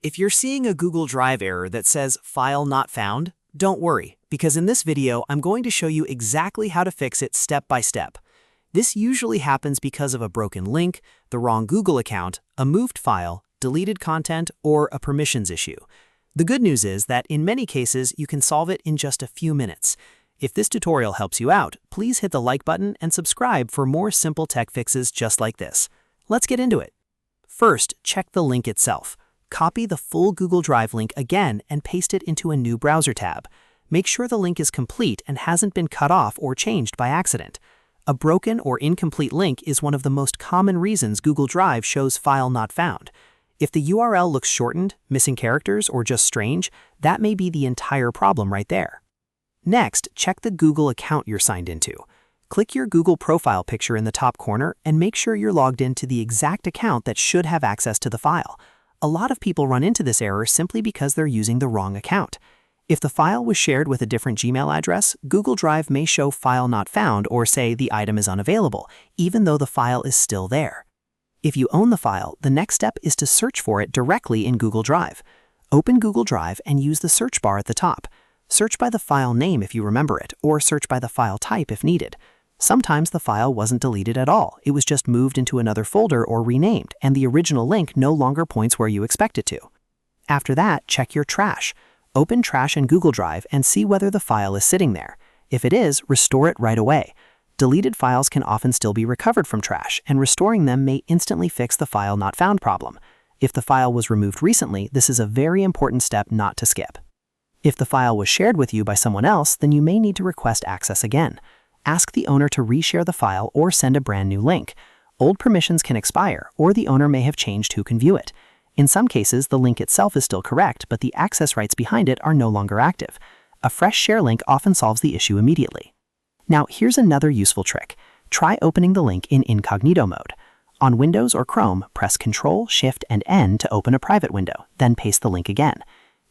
If you're seeing a Google Drive error that says File Not Found, don't worry, because in this video I'm going to show you exactly how to fix it step by step. This usually happens because of a broken link, the wrong Google account, a moved file, deleted content, or a permissions issue. The good news is that in many cases you can solve it in just a few minutes. If this tutorial helps you out, please hit the like button and subscribe for more simple tech fixes just like this. Let's get into it. First, check the link itself. Copy the full Google Drive link again and paste it into a new browser tab. Make sure the link is complete and hasn't been cut off or changed by accident. A broken or incomplete link is one of the most common reasons Google Drive shows File Not Found. If the URL looks shortened, missing characters, or just strange, that may be the entire problem right there. Next, check the Google account you're signed into. Click your Google profile picture in the top corner and make sure you're logged into the exact account that should have access to the file. A lot of people run into this error simply because they're using the wrong account. If the file was shared with a different Gmail address, Google Drive may show File Not Found or say the item is unavailable, even though the file is still there. If you own the file, the next step is to search for it directly in Google Drive. Open Google Drive and use the search bar at the top. Search by the file name if you remember it, or search by the file type if needed. Sometimes the file wasn't deleted at all, it was just moved into another folder or renamed, and the original link no longer points where you expect it to. After that, check your trash. Open Trash in Google Drive and see whether the file is sitting there. If it is, restore it right away. Deleted files can often still be recovered from trash, and restoring them may instantly fix the File Not Found problem. If the file was removed recently, this is a very important step not to skip. If the file was shared with you by someone else, then you may need to request access again. Ask the owner to reshare the file or send a brand new link. Old permissions can expire, or the owner may have changed who can view it. In some cases, the link itself is still correct, but the access rights behind it are no longer active. A fresh share link often solves the issue immediately. Now, here's another useful trick. Try opening the link in Incognito mode. On Windows or Chrome, press Ctrl, Shift, and N to open a private window, then paste the link again.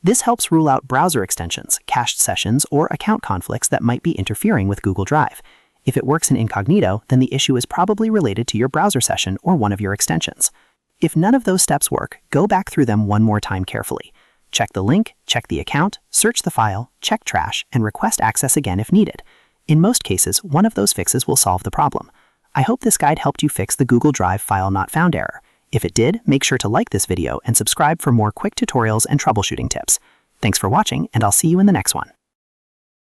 This helps rule out browser extensions, cached sessions, or account conflicts that might be interfering with Google Drive. If it works in Incognito, then the issue is probably related to your browser session or one of your extensions. If none of those steps work, go back through them one more time carefully. Check the link, check the account, search the file, check trash, and request access again if needed. In most cases, one of those fixes will solve the problem. I hope this guide helped you fix the Google Drive File Not Found error. If it did, make sure to like this video and subscribe for more quick tutorials and troubleshooting tips. Thanks for watching, and I'll see you in the next one.